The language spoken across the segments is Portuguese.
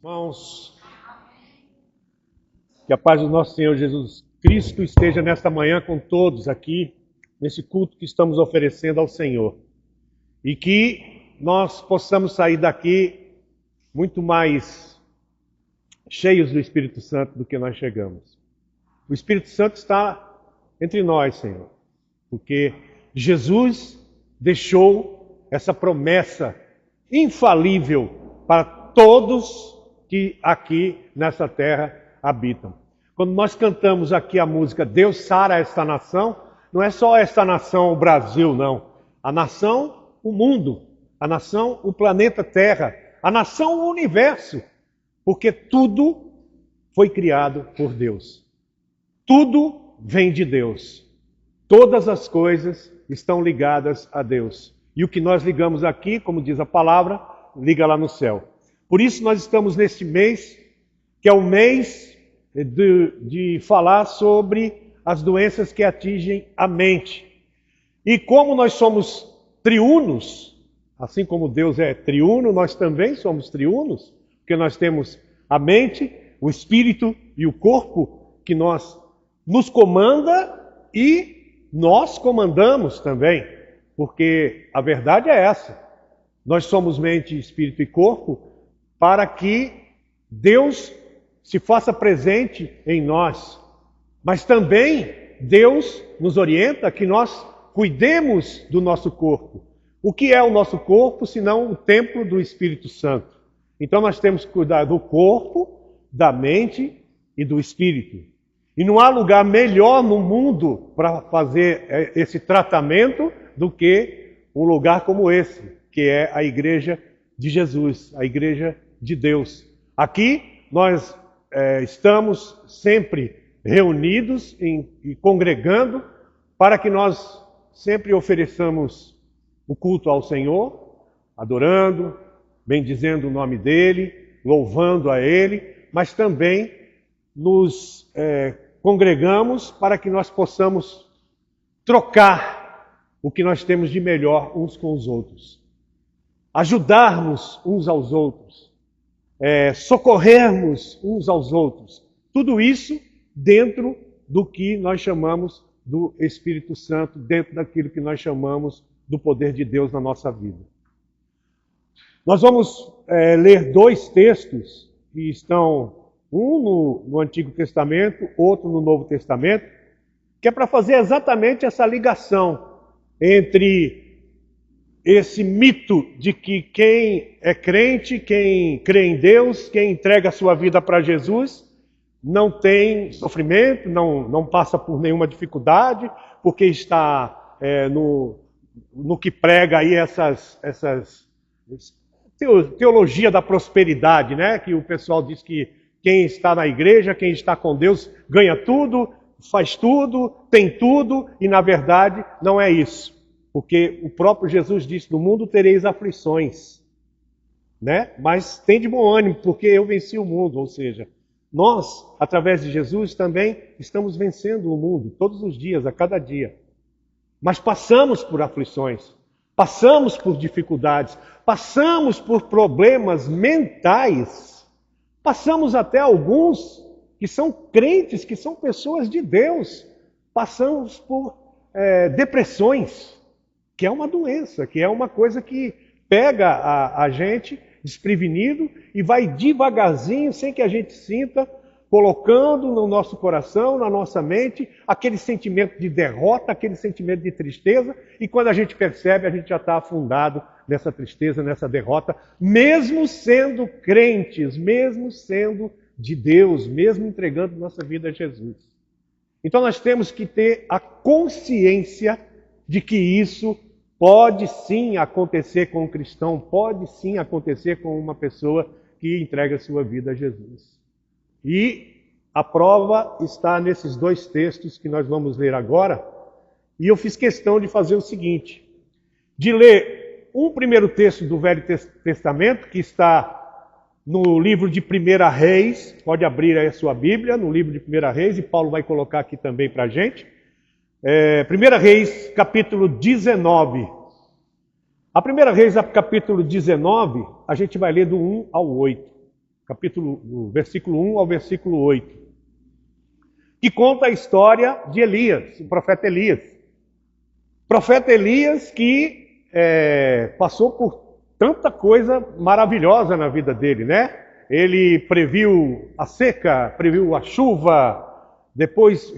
Irmãos, que a paz do nosso Senhor Jesus Cristo esteja nesta manhã com todos aqui, nesse culto que estamos oferecendo ao Senhor. E que nós possamos sair daqui muito mais cheios do Espírito Santo do que nós chegamos. O Espírito Santo está entre nós, Senhor, porque Jesus deixou essa promessa infalível para todos que aqui nessa terra habitam. Quando nós cantamos aqui a música Deus sara esta nação, não é só esta nação, o Brasil, não. A nação, o mundo. A nação, o planeta Terra. A nação, o universo. Porque tudo foi criado por Deus. Tudo vem de Deus. Todas as coisas estão ligadas a Deus. E o que nós ligamos aqui, como diz a palavra, liga lá no céu. Por isso nós estamos neste mês, que é o mês de falar sobre as doenças que atingem a mente. E como nós somos triunos, assim como Deus é triuno, nós também somos triunos, porque nós temos a mente, o espírito e o corpo que nos comanda e nós comandamos também, porque a verdade é essa. Nós somos mente, espírito e corpo para que Deus se faça presente em nós. Mas também Deus nos orienta que nós cuidemos do nosso corpo. O que é o nosso corpo, senão o templo do Espírito Santo? Então nós temos que cuidar do corpo, da mente e do espírito. E não há lugar melhor no mundo para fazer esse tratamento do que um lugar como esse, que é a igreja de Jesus, a igreja de Deus. Aqui nós estamos sempre reunidos e congregando para que nós sempre ofereçamos o culto ao Senhor, adorando, bendizendo o nome dEle, louvando a Ele, mas também nos congregamos para que nós possamos trocar o que nós temos de melhor uns com os outros. Ajudarmos uns aos outros. Socorrermos uns aos outros. Tudo isso dentro do que nós chamamos do Espírito Santo, dentro daquilo que nós chamamos do poder de Deus na nossa vida. Nós vamos ler dois textos que estão, um no Antigo Testamento, outro no Novo Testamento, que é para fazer exatamente essa ligação entre esse mito de que quem é crente, quem crê em Deus, quem entrega a sua vida para Jesus, não tem sofrimento, não passa por nenhuma dificuldade, porque está no que prega aí essas teologia da prosperidade, né? Que o pessoal diz que quem está na igreja, quem está com Deus, ganha tudo, faz tudo, tem tudo, e na verdade não é isso. Porque o próprio Jesus disse, no mundo tereis aflições, né? Mas tem de bom ânimo, porque eu venci o mundo. Ou seja, nós, através de Jesus, também estamos vencendo o mundo, todos os dias, a cada dia. Mas passamos por aflições, passamos por dificuldades, passamos por problemas mentais, passamos até alguns que são crentes, que são pessoas de Deus, passamos por depressões, que é uma doença, que é uma coisa que pega a gente desprevenido e vai devagarzinho, sem que a gente sinta, colocando no nosso coração, na nossa mente, aquele sentimento de derrota, aquele sentimento de tristeza, e quando a gente percebe, a gente já está afundado nessa tristeza, nessa derrota, mesmo sendo crentes, mesmo sendo de Deus, mesmo entregando nossa vida a Jesus. Então nós temos que ter a consciência de que isso pode sim acontecer com um cristão, pode sim acontecer com uma pessoa que entrega a sua vida a Jesus. E a prova está nesses dois textos que nós vamos ler agora. E eu fiz questão de fazer o seguinte, de ler um primeiro texto do Velho Testamento, que está no livro de 1 Reis, pode abrir aí a sua Bíblia, no livro de 1 Reis, e Paulo vai colocar aqui também para a gente. 1 Reis, capítulo 19. A 1 Reis, capítulo 19, a gente vai ler do 1 ao 8. do versículo 1 ao versículo 8, que conta a história de Elias, o profeta Elias. Profeta Elias que passou por tanta coisa maravilhosa na vida dele, né? Ele previu a seca, previu a chuva, depois,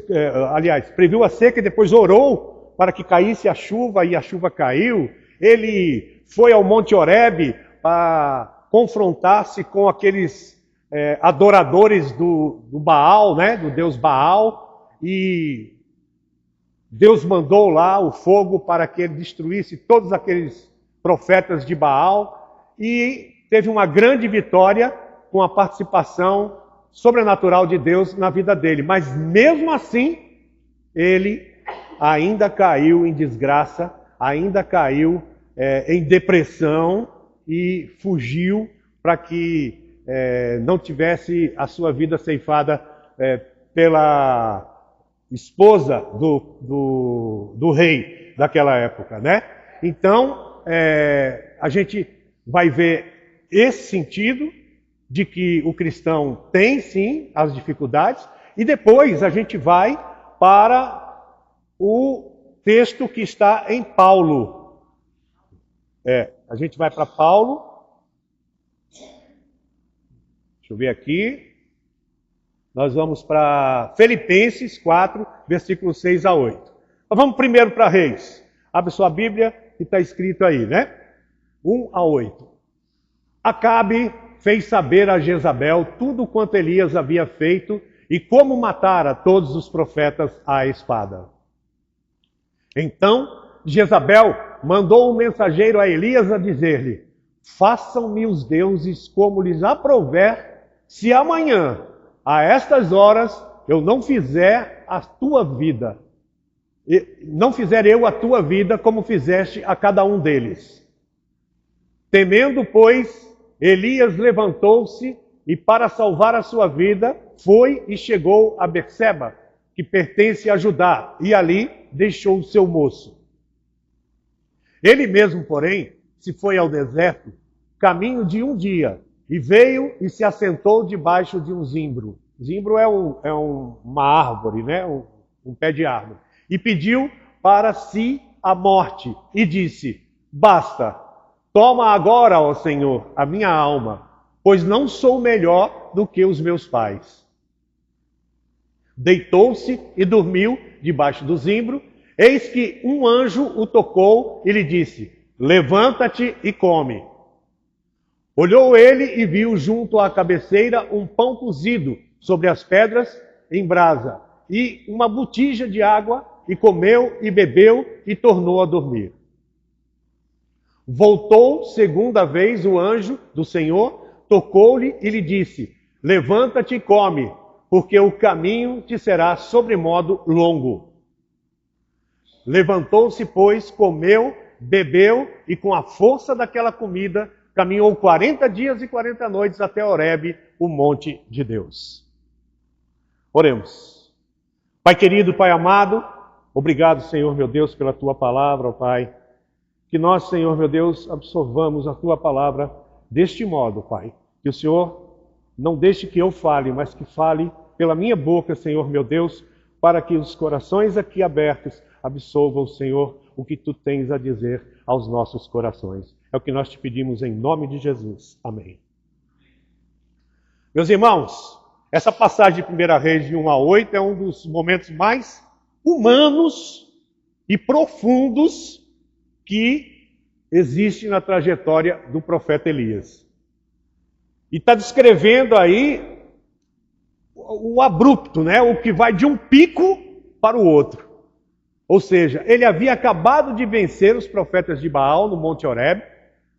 previu a seca e depois orou para que caísse a chuva e a chuva caiu. Ele foi ao Monte Horebe para confrontar-se com aqueles adoradores do Baal, né? Do Deus Baal, e Deus mandou lá o fogo para que ele destruísse todos aqueles profetas de Baal, e teve uma grande vitória com a participação sobrenatural de Deus na vida dele. Mas mesmo assim, ele ainda caiu em desgraça, ainda caiu em depressão e fugiu para que não tivesse a sua vida ceifada pela esposa do rei daquela época, né? Então, a gente vai ver esse sentido de que o cristão tem, sim, as dificuldades, e depois a gente vai para o texto que está em Paulo. A gente vai para Paulo. Deixa eu ver aqui. Nós vamos para Filipenses 4, versículos 6 a 8. Mas vamos primeiro para Reis. Abre sua Bíblia, que está escrito aí, né? 1 a 8. Acabe fez saber a Jezabel tudo quanto Elias havia feito e como matara todos os profetas à espada. Então Jezabel mandou um mensageiro a Elias a dizer-lhe: façam-me os deuses como lhes aprouver, se amanhã, a estas horas, eu não fizer a tua vida, não fizer eu a tua vida como fizeste a cada um deles. Temendo, pois, Elias levantou-se e, para salvar a sua vida, foi e chegou a Berseba, que pertence a Judá, e ali deixou o seu moço. Ele mesmo, porém, se foi ao deserto, caminho de um dia, e veio e se assentou debaixo de um zimbro. Zimbro é uma árvore, né? Um pé de árvore. E pediu para si a morte, e disse: basta, toma agora, ó Senhor, a minha alma, pois não sou melhor do que os meus pais. Deitou-se e dormiu debaixo do zimbro. Eis que um anjo o tocou e lhe disse: levanta-te e come. Olhou ele e viu junto à cabeceira um pão cozido sobre as pedras em brasa e uma botija de água, e comeu e bebeu e tornou a dormir. Voltou segunda vez o anjo do Senhor, tocou-lhe e lhe disse: levanta-te e come, porque o caminho te será sobremodo longo. Levantou-se, pois, comeu, bebeu, e com a força daquela comida, caminhou 40 dias e 40 noites até Horebe, o monte de Deus. Oremos. Pai querido, Pai amado, obrigado, Senhor meu Deus, pela Tua palavra, ó Pai. Que nós, Senhor meu Deus, absorvamos a Tua palavra deste modo, Pai. Que o Senhor não deixe que eu fale, mas que fale pela minha boca, Senhor meu Deus, para que os corações aqui abertos absolvam, Senhor, o que Tu tens a dizer aos nossos corações. É o que nós te pedimos em nome de Jesus. Amém. Meus irmãos, essa passagem de 1 Reis de 1 a 8 é um dos momentos mais humanos e profundos que existe na trajetória do profeta Elias. E está descrevendo aí o abrupto, né? O que vai de um pico para o outro. Ou seja, ele havia acabado de vencer os profetas de Baal no Monte Horebe,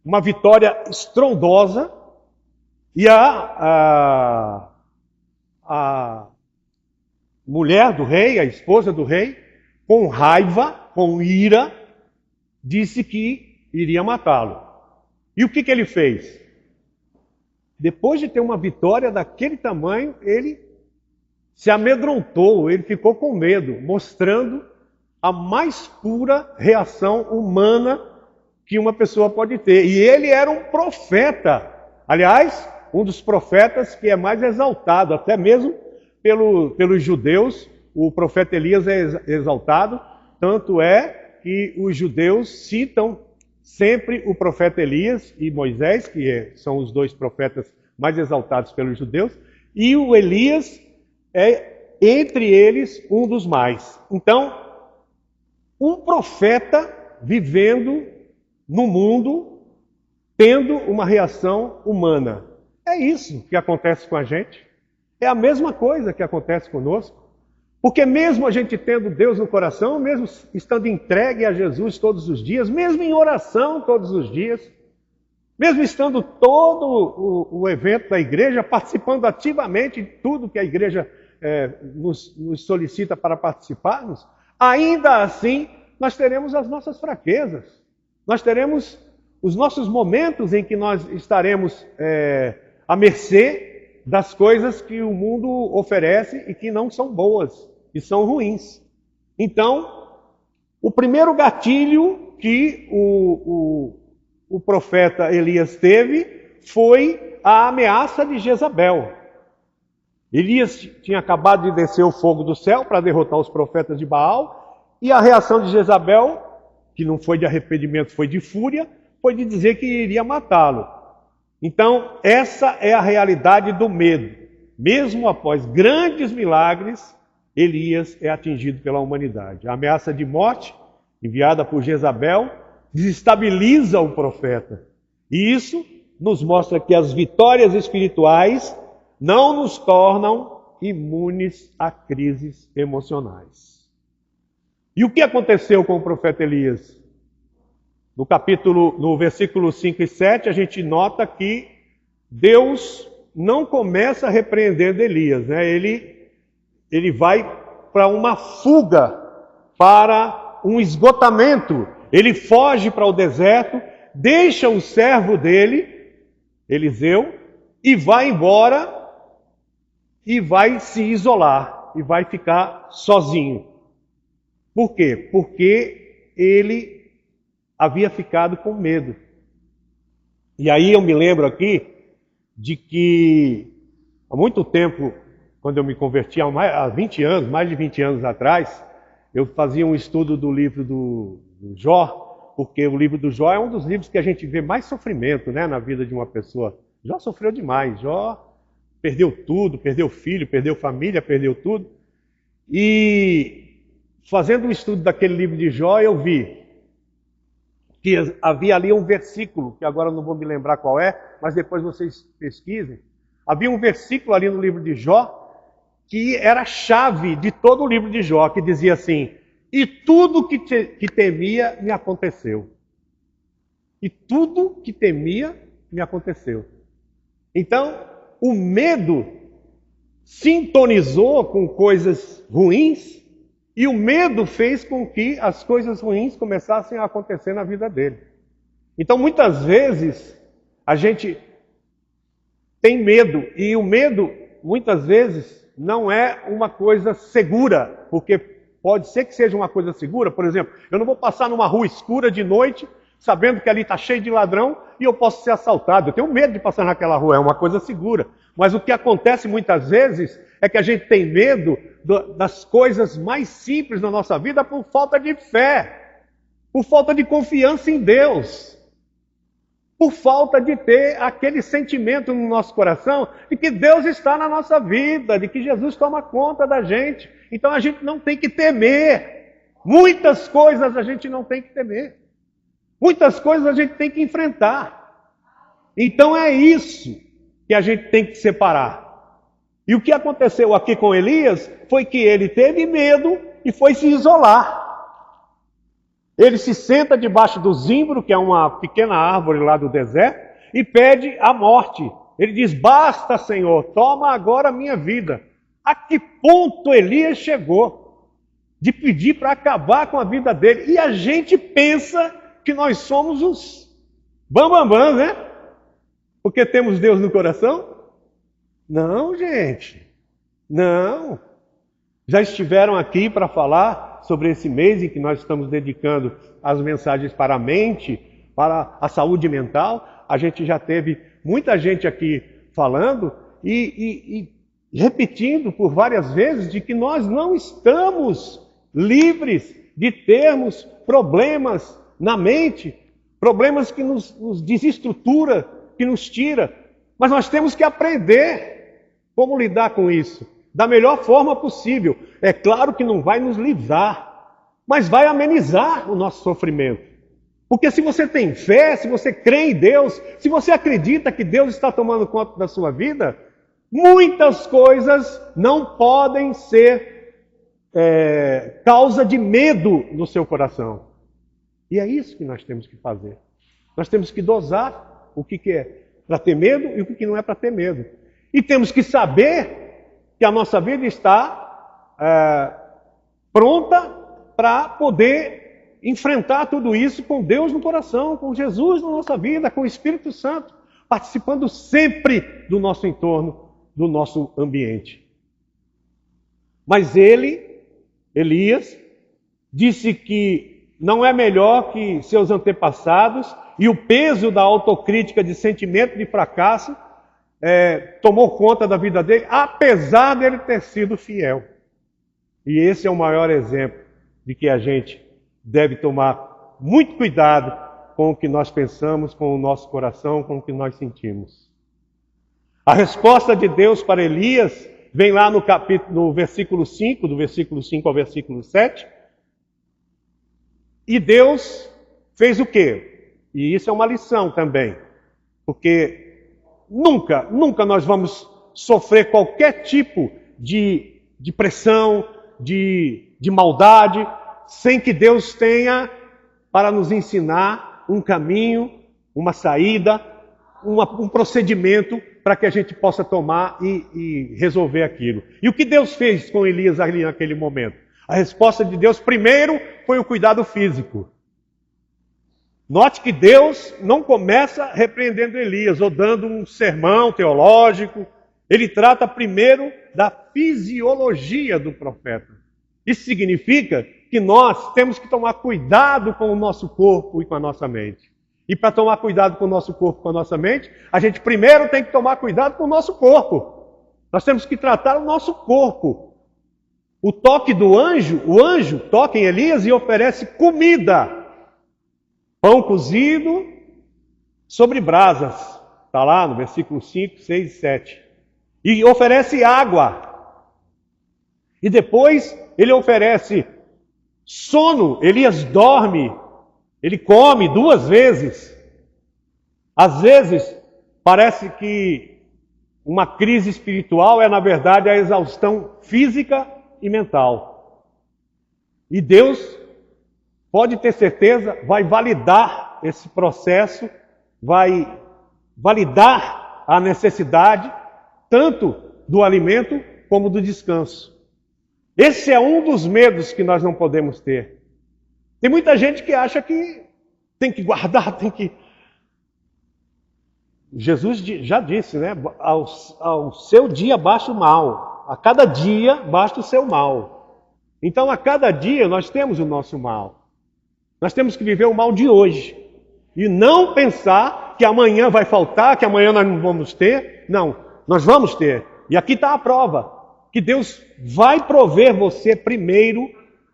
uma vitória estrondosa, e a mulher do rei, a esposa do rei, com raiva, com ira, disse que iria matá-lo. E o que ele fez? Depois de ter uma vitória daquele tamanho, ele se amedrontou, ele ficou com medo, mostrando a mais pura reação humana que uma pessoa pode ter. E ele era um profeta. Aliás, um dos profetas que é mais exaltado, até mesmo pelos judeus. O profeta Elias é exaltado, tanto é que os judeus citam sempre o profeta Elias e Moisés, que são os dois profetas mais exaltados pelos judeus, e o Elias é, entre eles, um dos mais. Então, um profeta vivendo no mundo, tendo uma reação humana. É isso que acontece com a gente. É a mesma coisa que acontece conosco. Porque mesmo a gente tendo Deus no coração, mesmo estando entregue a Jesus todos os dias, mesmo em oração todos os dias, mesmo estando todo o evento da igreja, participando ativamente de tudo que a igreja nos solicita para participarmos, ainda assim nós teremos as nossas fraquezas. Nós teremos os nossos momentos em que nós estaremos à mercê das coisas que o mundo oferece e que não são boas, e são ruins. Então, o primeiro gatilho que o profeta Elias teve foi a ameaça de Jezabel. Elias tinha acabado de descer o fogo do céu para derrotar os profetas de Baal, e a reação de Jezabel, que não foi de arrependimento, foi de fúria, foi de dizer que iria matá-lo. Então, essa é a realidade do medo. Mesmo após grandes milagres, Elias é atingido pela humanidade. A ameaça de morte, enviada por Jezabel, desestabiliza o profeta. E isso nos mostra que as vitórias espirituais não nos tornam imunes a crises emocionais. E o que aconteceu com o profeta Elias? No versículo 5 e 7, a gente nota que Deus não começa repreendendo Elias, né? Ele vai para uma fuga, para um esgotamento. Ele foge para o deserto, deixa o servo dele, Eliseu, e vai embora e vai se isolar, e vai ficar sozinho. Por quê? Porque ele havia ficado com medo. E aí eu me lembro aqui de que há muito tempo, quando eu me converti, há 20 anos, mais de 20 anos atrás, eu fazia um estudo do livro do Jó, porque o livro do Jó é um dos livros que a gente vê mais sofrimento, né, na vida de uma pessoa. Jó sofreu demais, Jó perdeu tudo, perdeu filho, perdeu família, perdeu tudo. E fazendo um estudo daquele livro de Jó, eu vi que havia ali um versículo, que agora eu não vou me lembrar qual é, mas depois vocês pesquisem. Havia um versículo ali no livro de Jó, que era a chave de todo o livro de Jó, que dizia assim: e tudo que temia me aconteceu. E tudo que temia me aconteceu. Então, o medo sintonizou com coisas ruins, e o medo fez com que as coisas ruins começassem a acontecer na vida dele. Então, muitas vezes, a gente tem medo, e o medo, muitas vezes, não é uma coisa segura, porque pode ser que seja uma coisa segura. Por exemplo, eu não vou passar numa rua escura de noite, sabendo que ali está cheio de ladrão, e eu posso ser assaltado. Eu tenho medo de passar naquela rua, é uma coisa segura. Mas o que acontece muitas vezes é que a gente tem medo das coisas mais simples na nossa vida por falta de fé, por falta de confiança em Deus, por falta de ter aquele sentimento no nosso coração de que Deus está na nossa vida, de que Jesus toma conta da gente. Então a gente não tem que temer. Muitas coisas a gente não tem que temer. Muitas coisas a gente tem que enfrentar. Então é isso que a gente tem que separar. E o que aconteceu aqui com Elias foi que ele teve medo e foi se isolar. Ele se senta debaixo do zimbro, que é uma pequena árvore lá do deserto, e pede a morte. Ele diz: basta, Senhor, toma agora a minha vida. A que ponto Elias chegou de pedir para acabar com a vida dele? E a gente pensa que nós somos os bambambãs, né? Porque temos Deus no coração? Não, gente. Não. Já estiveram aqui para falar sobre esse mês em que nós estamos dedicando as mensagens para a mente, para a saúde mental. A gente já teve muita gente aqui falando e repetindo por várias vezes de que nós não estamos livres de termos problemas na mente, problemas que nos desestrutura, que nos tira. Mas nós temos que aprender como lidar com isso, da melhor forma possível. É claro que não vai nos livrar, mas vai amenizar o nosso sofrimento. Porque se você tem fé, se você crê em Deus, se você acredita que Deus está tomando conta da sua vida, muitas coisas não podem ser causa de medo no seu coração. E é isso que nós temos que fazer. Nós temos que dosar o que é para ter medo e o que não é para ter medo. E temos que saber que a nossa vida está pronta para poder enfrentar tudo isso com Deus no coração, com Jesus na nossa vida, com o Espírito Santo, participando sempre do nosso entorno, do nosso ambiente. Mas Elias, disse que não é melhor que seus antepassados, e o peso da autocrítica de sentimento de fracasso tomou conta da vida dele, apesar dele ter sido fiel. E esse é o maior exemplo de que a gente deve tomar muito cuidado com o que nós pensamos, com o nosso coração, com o que nós sentimos. A resposta de Deus para Elias vem lá no versículo 5, do versículo 5 ao versículo 7. E Deus fez o quê? E isso é uma lição também, porque nunca nós vamos sofrer qualquer tipo de pressão, de maldade, sem que Deus tenha para nos ensinar um caminho, uma saída, um procedimento para que a gente possa tomar e resolver aquilo. E o que Deus fez com Elias ali naquele momento? A resposta de Deus, primeiro, foi o cuidado físico. Note que Deus não começa repreendendo Elias ou dando um sermão teológico. Ele trata primeiro da fisiologia do profeta. Isso significa que nós temos que tomar cuidado com o nosso corpo e com a nossa mente. E para tomar cuidado com o nosso corpo e com a nossa mente, a gente primeiro tem que tomar cuidado com o nosso corpo. Nós temos que tratar o nosso corpo. O toque do anjo, o anjo toca em Elias e oferece comida. Pão cozido sobre brasas. Está lá no versículo 5, 6 e 7. E oferece água. E depois ele oferece sono. Elias dorme. Ele come 2 vezes. Às vezes, parece que uma crise espiritual é, na verdade, a exaustão física e mental. E Deus, pode ter certeza, vai validar esse processo, vai validar a necessidade tanto do alimento como do descanso. Esse é um dos medos que nós não podemos ter. Tem muita gente que acha que tem que guardar, tem que... Jesus já disse, né? Ao seu dia basta o mal. A cada dia basta o seu mal. Então, a cada dia nós temos o nosso mal. Nós temos que viver o mal de hoje. E não pensar que amanhã vai faltar, que amanhã nós não vamos ter. Não, nós vamos ter. E aqui está a prova. Que Deus vai prover você primeiro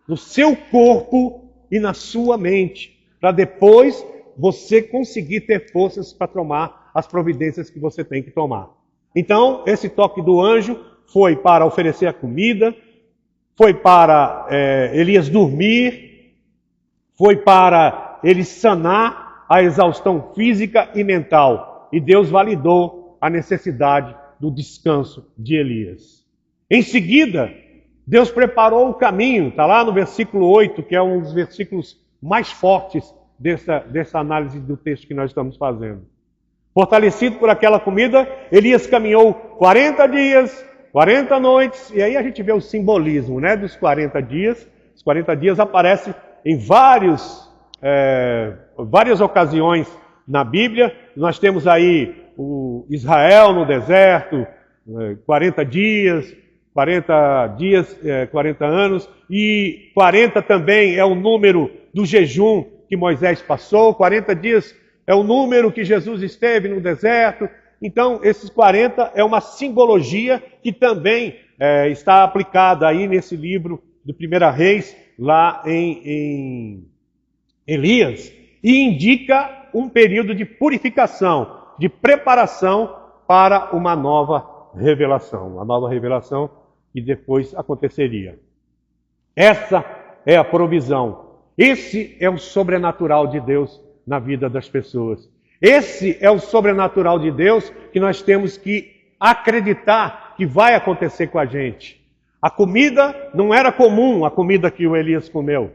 no seu corpo e na sua mente. Para depois você conseguir ter forças para tomar as providências que você tem que tomar. Então, esse toque do anjo foi para oferecer a comida, foi para Elias dormir, foi para ele sanar a exaustão física e mental. E Deus validou a necessidade do descanso de Elias. Em seguida, Deus preparou o caminho, está lá no versículo 8, que é um dos versículos mais fortes dessa análise do texto que nós estamos fazendo. Fortalecido por aquela comida, Elias caminhou 40 dias, 40 noites, e aí a gente vê o simbolismo, né, dos 40 dias. Os 40 dias aparecem em várias ocasiões na Bíblia. Nós temos aí o Israel no deserto, 40 dias, 40 anos, e 40 também é o número do jejum que Moisés passou, 40 dias é o número que Jesus esteve no deserto, Então, esses 40 é uma simbologia que também está aplicada aí nesse livro do 1 Reis, lá em Elias, e indica um período de purificação, de preparação para uma nova revelação. A nova revelação que depois aconteceria. Essa é a provisão. Esse é o sobrenatural de Deus na vida das pessoas. Esse é o sobrenatural de Deus que nós temos que acreditar que vai acontecer com a gente. A comida não era comum, a comida que o Elias comeu.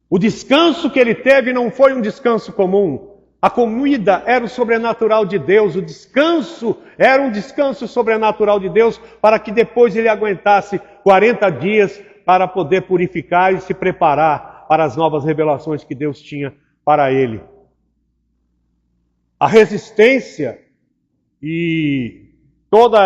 O descanso que ele teve não foi um descanso comum. A comida era o sobrenatural de Deus, o descanso era um descanso sobrenatural de Deus para que depois ele aguentasse 40 dias para poder purificar e se preparar para as novas revelações que Deus tinha para ele. A resistência e toda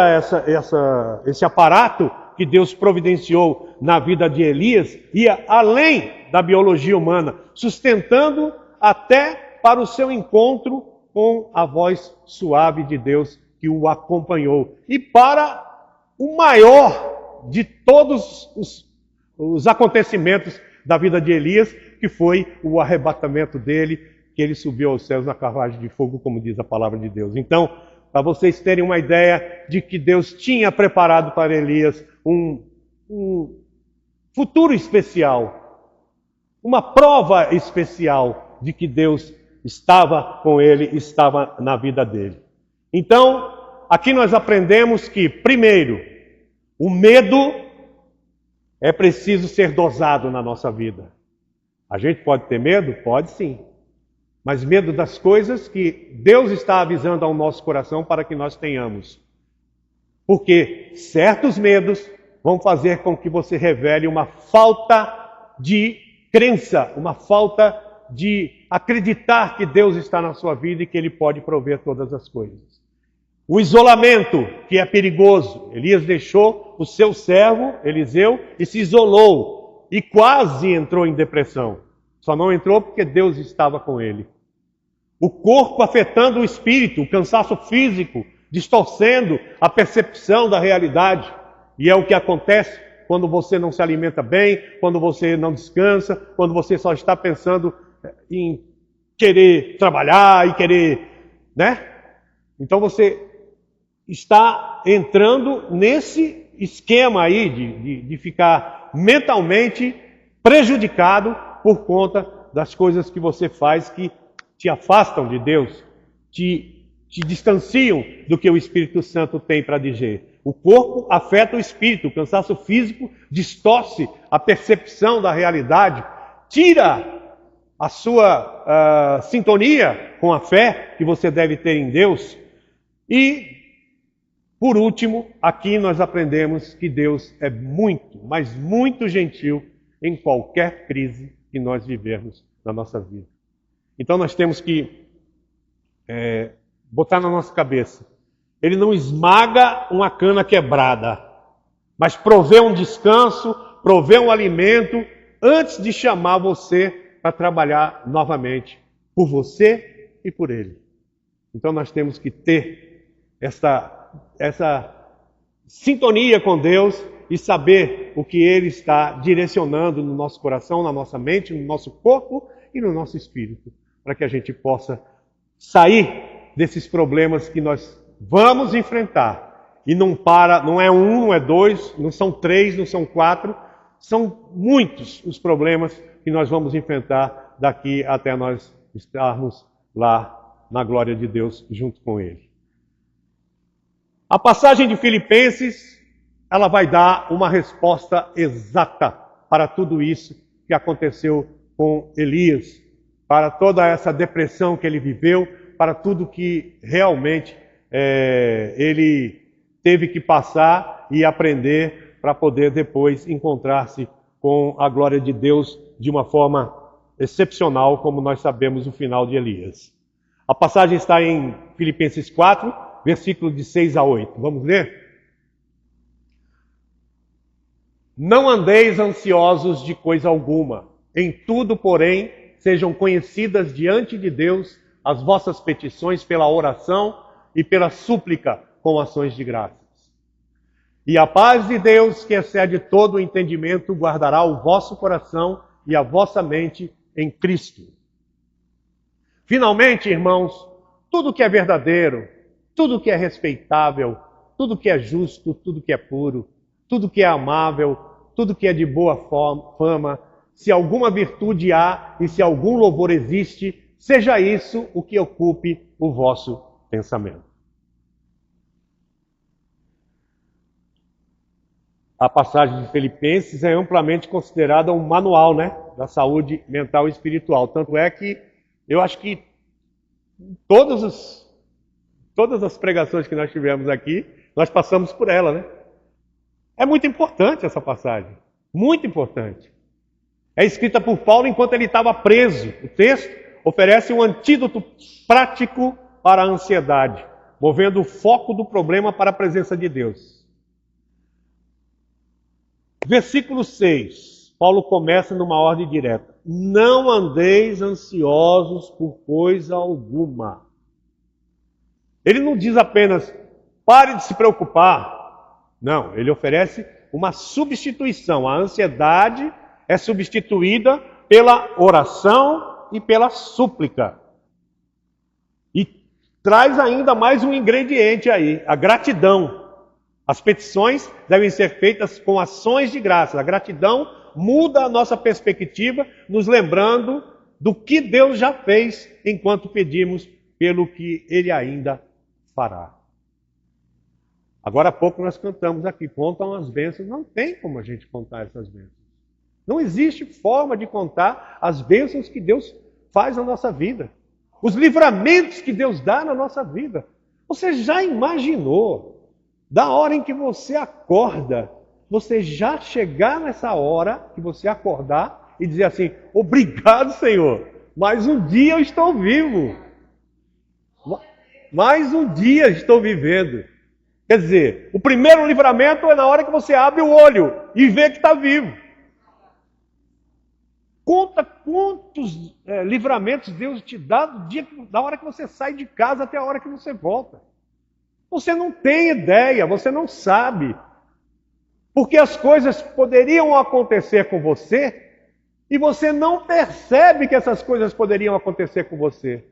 esse aparato que Deus providenciou na vida de Elias ia além da biologia humana, sustentando até para o seu encontro com a voz suave de Deus que o acompanhou. E para o maior de todos os acontecimentos da vida de Elias, que foi o arrebatamento dele, que ele subiu aos céus na carruagem de fogo, como diz a palavra de Deus. Então, para vocês terem uma ideia de que Deus tinha preparado para Elias um futuro especial, uma prova especial de que Deus estava com ele, estava na vida dele. Então, aqui nós aprendemos que, primeiro, o medo é preciso ser dosado na nossa vida. A gente pode ter medo? Pode sim. Mas medo das coisas que Deus está avisando ao nosso coração para que nós tenhamos. Porque certos medos vão fazer com que você revele uma falta de crença, uma falta de acreditar que Deus está na sua vida e que Ele pode prover todas as coisas. O isolamento, que é perigoso. Elias deixou o seu servo, Eliseu, e se isolou. E quase entrou em depressão. Só não entrou porque Deus estava com ele. O corpo afetando o espírito, o cansaço físico, distorcendo a percepção da realidade. E é o que acontece quando você não se alimenta bem, quando você não descansa, quando você só está pensando em querer trabalhar e querer, né? Então você está entrando nesse esquema aí de ficar mentalmente prejudicado por conta das coisas que você faz que te afastam de Deus, te distanciam do que o Espírito Santo tem para dizer. O corpo afeta o espírito, o cansaço físico distorce a percepção da realidade, tira a sua sintonia com a fé que você deve ter em Deus. E, por último, aqui nós aprendemos que Deus é muito, mas muito gentil em qualquer crise que nós vivermos na nossa vida. Então nós temos que botar na nossa cabeça. Ele não esmaga uma cana quebrada, mas provê um descanso, provê um alimento, antes de chamar você para trabalhar novamente por você e por ele. Então nós temos que ter essa sintonia com Deus e saber o que Ele está direcionando no nosso coração, na nossa mente, no nosso corpo e no nosso espírito, para que a gente possa sair desses problemas que nós vamos enfrentar. E não é um, não é dois, não são três, não são quatro, são muitos os problemas que nós vamos enfrentar daqui até nós estarmos lá na glória de Deus junto com Ele. A passagem de Filipenses, ela vai dar uma resposta exata para tudo isso que aconteceu com Elias, para toda essa depressão que ele viveu, para tudo que realmente ele teve que passar e aprender para poder depois encontrar-se com a glória de Deus de uma forma excepcional, como nós sabemos o final de Elias. A passagem está em Filipenses 4, versículo de 6 a 8. Vamos ler? Não andeis ansiosos de coisa alguma. Em tudo, porém, sejam conhecidas diante de Deus as vossas petições pela oração e pela súplica com ações de graças. E a paz de Deus, que excede todo o entendimento, guardará o vosso coração e a vossa mente em Cristo. Finalmente, irmãos, tudo que é verdadeiro, tudo que é respeitável, tudo que é justo, tudo que é puro, tudo que é amável, tudo que é de boa fama, se alguma virtude há e se algum louvor existe, seja isso o que ocupe o vosso pensamento. A passagem de Filipenses é amplamente considerada um manual, da saúde mental e espiritual. Tanto é que eu acho que todas as pregações que nós tivemos aqui, nós passamos por ela, É muito importante essa passagem, muito importante. É escrita por Paulo enquanto ele estava preso. O texto oferece um antídoto prático para a ansiedade, movendo o foco do problema para a presença de Deus. Versículo 6, Paulo começa numa ordem direta. Não andeis ansiosos por coisa alguma. Ele não diz apenas, pare de se preocupar. Não, ele oferece uma substituição. A ansiedade é substituída pela oração e pela súplica. E traz ainda mais um ingrediente aí, a gratidão. As petições devem ser feitas com ações de graça. A gratidão muda a nossa perspectiva, nos lembrando do que Deus já fez enquanto pedimos pelo que Ele ainda fará. Agora há pouco nós cantamos aqui, contam as bênçãos. Não tem como a gente contar essas bênçãos. Não existe forma de contar as bênçãos que Deus faz na nossa vida. Os livramentos que Deus dá na nossa vida. Você já imaginou, da hora em que você acorda, você já chegar nessa hora que você acordar e dizer assim, obrigado, Senhor, mais um dia eu estou vivo. Mais um dia estou vivendo. Quer dizer, o primeiro livramento é na hora que você abre o olho e vê que está vivo. Conta quantos livramentos Deus te dá da hora que você sai de casa até a hora que você volta. Você não tem ideia, você não sabe. Porque as coisas poderiam acontecer com você e você não percebe que essas coisas poderiam acontecer com você.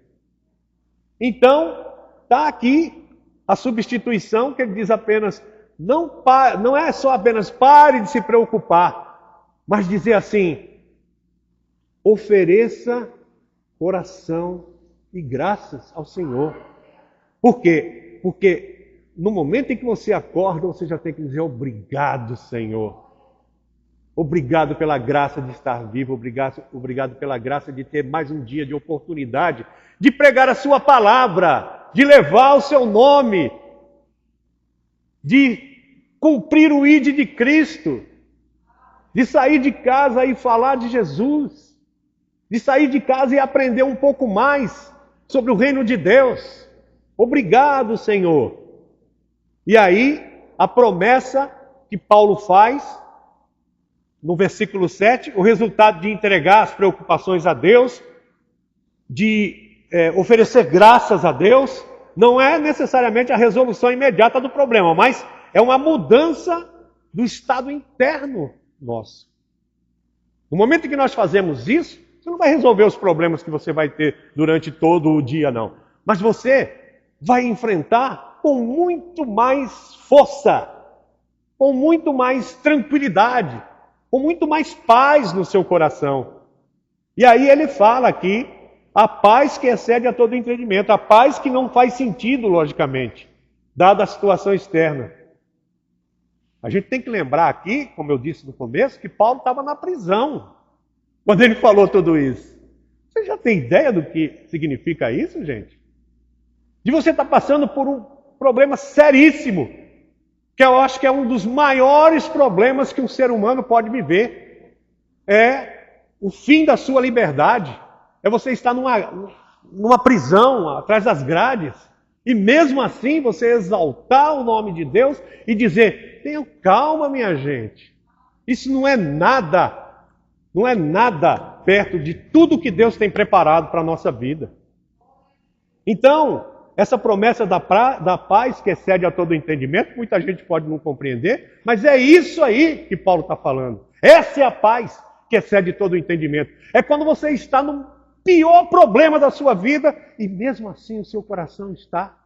Então, está aqui a substituição que ele diz apenas, não é só apenas pare de se preocupar, mas dizer assim, ofereça oração e graças ao Senhor. Por quê? Porque no momento em que você acorda, você já tem que dizer obrigado, Senhor. Obrigado pela graça de estar vivo, obrigado pela graça de ter mais um dia de oportunidade de pregar a sua palavra, de levar o seu nome, de cumprir o ID de Cristo, de sair de casa e falar de Jesus, de sair de casa e aprender um pouco mais sobre o reino de Deus. Obrigado, Senhor. E aí, a promessa que Paulo faz, no versículo 7, o resultado de entregar as preocupações a Deus, de oferecer graças a Deus, não é necessariamente a resolução imediata do problema, mas é uma mudança do estado interno nosso. No momento em que nós fazemos isso, você não vai resolver os problemas que você vai ter durante todo o dia, não. Mas você vai enfrentar com muito mais força, com muito mais tranquilidade, com muito mais paz no seu coração. E aí ele fala aqui, a paz que excede a todo entendimento, a paz que não faz sentido, logicamente, dada a situação externa. A gente tem que lembrar aqui, como eu disse no começo, que Paulo estava na prisão, quando ele falou tudo isso. Você já tem ideia do que significa isso, gente? De você estar passando por um problema seríssimo, que eu acho que é um dos maiores problemas que um ser humano pode viver. É o fim da sua liberdade. É você estar numa prisão, atrás das grades. E mesmo assim você exaltar o nome de Deus e dizer, tenham calma, minha gente. Isso não é nada perto de tudo que Deus tem preparado para a nossa vida. Então, essa promessa da paz que excede a todo entendimento, muita gente pode não compreender, mas é isso aí que Paulo está falando. Essa é a paz que excede todo entendimento. É quando você está no pior problema da sua vida e mesmo assim o seu coração está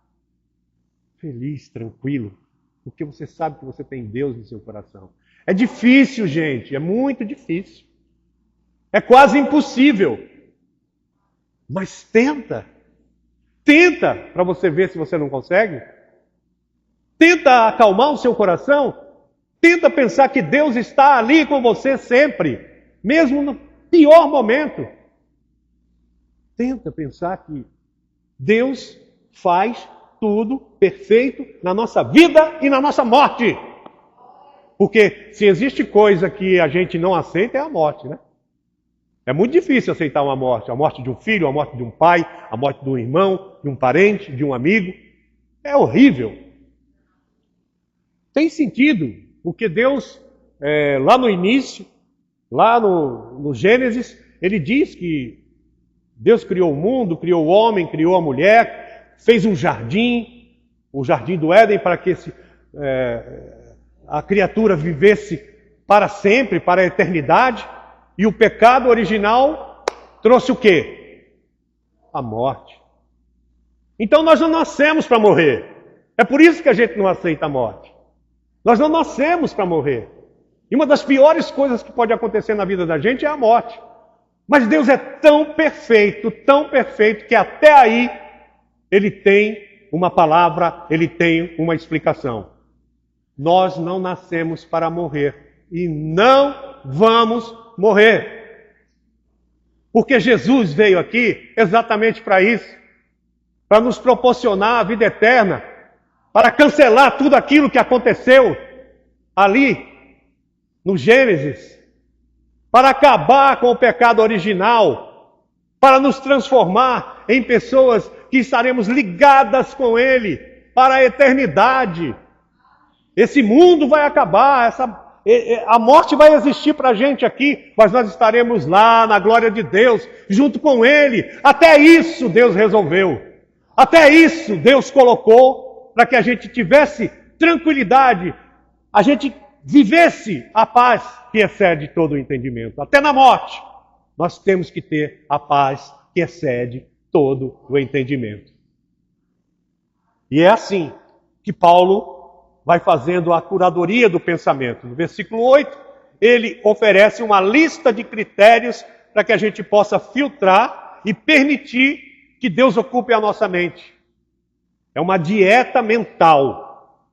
feliz, tranquilo, porque você sabe que você tem Deus no seu coração. É difícil, gente, é muito difícil. É quase impossível. Mas tenta. Tenta para você ver se você não consegue. Tenta acalmar o seu coração. Tenta pensar que Deus está ali com você sempre, mesmo no pior momento. Tenta pensar que Deus faz tudo perfeito na nossa vida e na nossa morte. Porque se existe coisa que a gente não aceita é a morte, né? É muito difícil aceitar uma morte. A morte de um filho, a morte de um pai, a morte de um irmão, de um parente, de um amigo. É horrível. Tem sentido, porque Deus, lá no início, lá no Gênesis, ele diz que Deus criou o mundo, criou o homem, criou a mulher, fez um jardim, o jardim do Éden, para que a criatura vivesse para sempre, para a eternidade. E o pecado original trouxe o quê? A morte. Então nós não nascemos para morrer. É por isso que a gente não aceita a morte. Nós não nascemos para morrer. E uma das piores coisas que pode acontecer na vida da gente é a morte. Mas Deus é tão perfeito, que até aí Ele tem uma palavra, Ele tem uma explicação. Nós não nascemos para morrer e não vamos morrer. Porque Jesus veio aqui exatamente para isso, para nos proporcionar a vida eterna, para cancelar tudo aquilo que aconteceu ali no Gênesis, para acabar com o pecado original, para nos transformar em pessoas que estaremos ligadas com Ele para a eternidade. Esse mundo vai acabar, a morte vai existir para a gente aqui, mas nós estaremos lá na glória de Deus, junto com Ele. Até isso Deus resolveu. Até isso Deus colocou para que a gente tivesse tranquilidade, a gente vivesse a paz que excede todo o entendimento. Até na morte, nós temos que ter a paz que excede todo o entendimento. E é assim que Paulo vai fazendo a curadoria do pensamento. No versículo 8, ele oferece uma lista de critérios para que a gente possa filtrar e permitir que Deus ocupe a nossa mente. É uma dieta mental.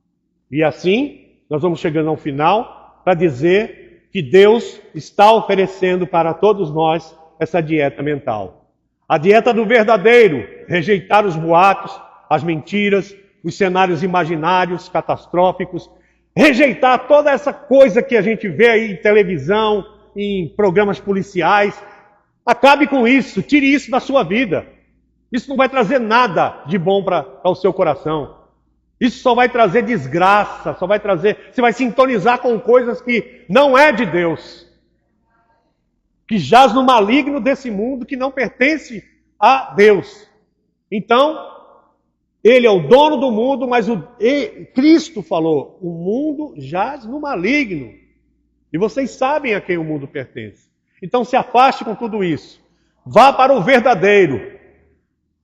E assim, nós vamos chegando ao final para dizer que Deus está oferecendo para todos nós essa dieta mental. A dieta do verdadeiro, rejeitar os boatos, as mentiras, os cenários imaginários, catastróficos, rejeitar toda essa coisa que a gente vê aí em televisão, em programas policiais. Acabe com isso, tire isso da sua vida. Isso não vai trazer nada de bom para o seu coração. Isso só vai trazer desgraça, você vai sintonizar com coisas que não é de Deus, que jaz no maligno desse mundo, que não pertence a Deus. Então, Ele é o dono do mundo, mas Cristo falou, o mundo jaz no maligno. E vocês sabem a quem o mundo pertence. Então se afaste com tudo isso. Vá para o verdadeiro.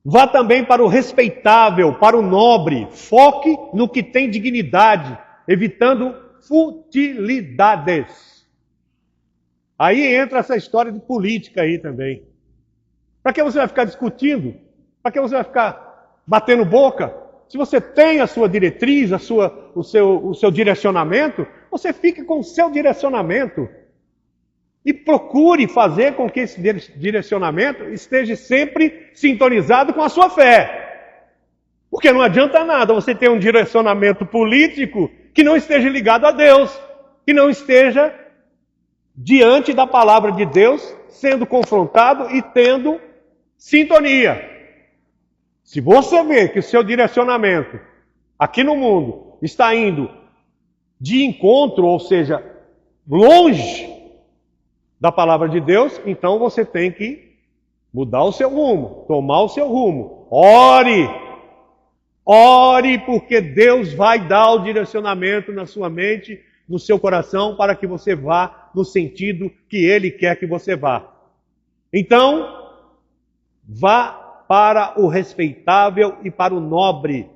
Vá também para o respeitável, para o nobre. Foque no que tem dignidade, evitando futilidades. Aí entra essa história de política aí também. Para que você vai ficar discutindo? Para que você vai ficar batendo boca? Se você tem a sua diretriz, o seu direcionamento, você fique com o seu direcionamento. E procure fazer com que esse direcionamento esteja sempre sintonizado com a sua fé. Porque não adianta nada você ter um direcionamento político que não esteja ligado a Deus, que não esteja diante da palavra de Deus, sendo confrontado e tendo sintonia. Se você vê que o seu direcionamento aqui no mundo está indo de encontro, ou seja, longe da palavra de Deus, então você tem que mudar o seu rumo, tomar o seu rumo. Ore! Ore, porque Deus vai dar o direcionamento na sua mente, no seu coração, para que você vá no sentido que Ele quer que você vá. Então, vá para o respeitável e para o nobre.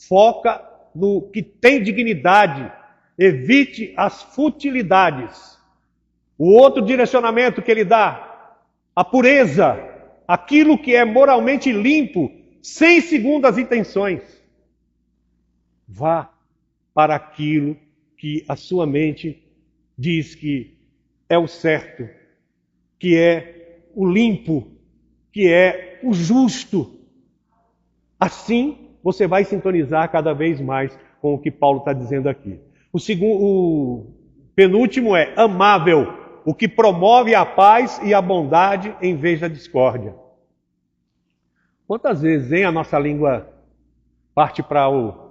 Foca no que tem dignidade. Evite as futilidades. O outro direcionamento que Ele dá, a pureza, aquilo que é moralmente limpo, sem segundas intenções. Vá para aquilo que a sua mente diz que é o certo, que é o limpo, que é o justo. Assim, você vai sintonizar cada vez mais com o que Paulo está dizendo aqui. O penúltimo é amável, o que promove a paz e a bondade em vez da discórdia. Quantas vezes, a nossa língua parte para o...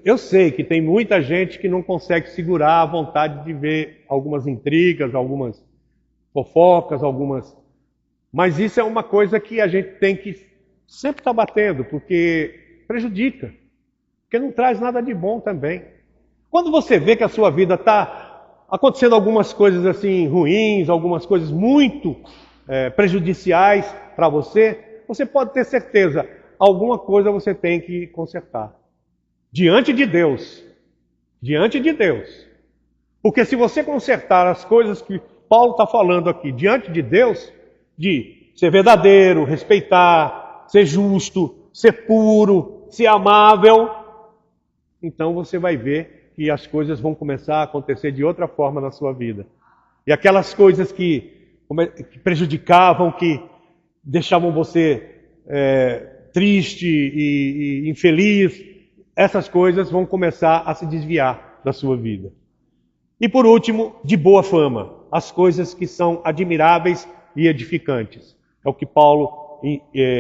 Eu sei que tem muita gente que não consegue segurar a vontade de ver algumas intrigas, algumas fofocas, Mas isso é uma coisa que a gente tem que sempre estar batendo, porque prejudica, porque não traz nada de bom também. Quando você vê que a sua vida está acontecendo algumas coisas assim ruins, algumas coisas muito prejudiciais para você, você pode ter certeza, alguma coisa você tem que consertar. Diante de Deus. Diante de Deus. Porque se você consertar as coisas que Paulo está falando aqui diante de Deus, de ser verdadeiro, respeitar, ser justo, ser puro, ser amável, então você vai ver que as coisas vão começar a acontecer de outra forma na sua vida. E aquelas coisas que prejudicavam, que deixavam você triste e infeliz, essas coisas vão começar a se desviar da sua vida. E por último, de boa fama, as coisas que são admiráveis e edificantes. É o que Paulo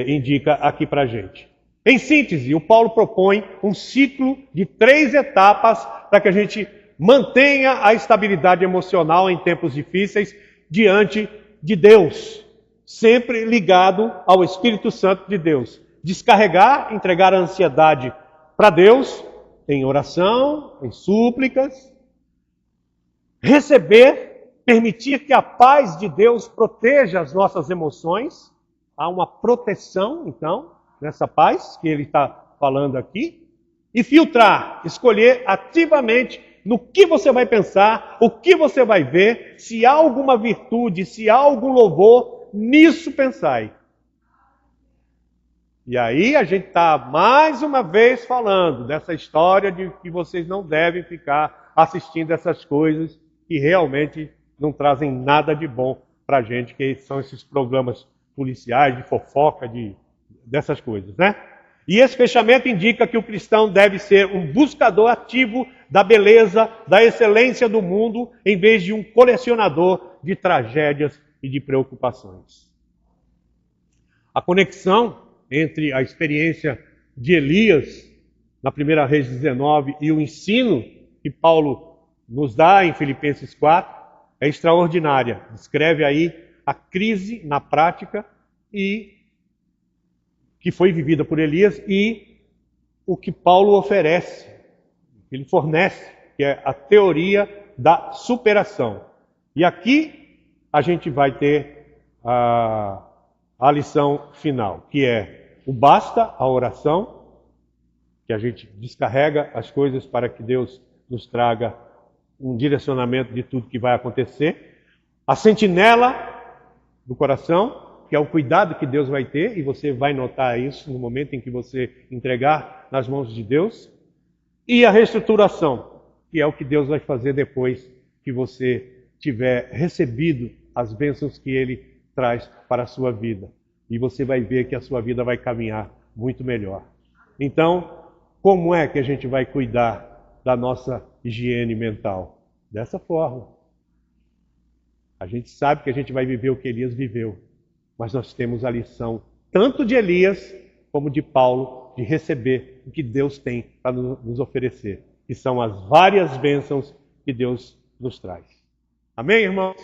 indica aqui para a gente. Em síntese, o Paulo propõe um ciclo de 3 etapas para que a gente mantenha a estabilidade emocional em tempos difíceis diante de Deus, sempre ligado ao Espírito Santo de Deus. Descarregar, entregar a ansiedade para Deus, em oração, em súplicas. Receber, permitir que a paz de Deus proteja as nossas emoções. Há uma proteção, então, nessa paz que ele está falando aqui. E filtrar, escolher ativamente no que você vai pensar, o que você vai ver, se há alguma virtude, se há algum louvor, nisso pensai. E aí a gente está mais uma vez falando dessa história de que vocês não devem ficar assistindo essas coisas que realmente não trazem nada de bom para a gente, que são esses programas policiais, de fofoca, dessas coisas, né? E esse fechamento indica que o cristão deve ser um buscador ativo da beleza, da excelência do mundo, em vez de um colecionador de tragédias e de preocupações. A conexão entre a experiência de Elias, na 1 Reis 19, e o ensino que Paulo nos dá em Filipenses 4, é extraordinária. Descreve aí a crise na prática e que foi vivida por Elias e o que Paulo oferece, ele fornece, que é a teoria da superação. E aqui a gente vai ter a lição final, que é o basta, a oração, que a gente descarrega as coisas para que Deus nos traga um direcionamento de tudo que vai acontecer. A sentinela do coração, que é o cuidado que Deus vai ter, e você vai notar isso no momento em que você entregar nas mãos de Deus. E a reestruturação, que é o que Deus vai fazer depois que você tiver recebido as bênçãos que Ele traz para a sua vida. E você vai ver que a sua vida vai caminhar muito melhor. Então, como é que a gente vai cuidar da nossa higiene mental? Dessa forma. A gente sabe que a gente vai viver o que Elias viveu, mas nós temos a lição tanto de Elias como de Paulo de receber o que Deus tem para nos oferecer, que são as várias bênçãos que Deus nos traz. Amém, irmãos?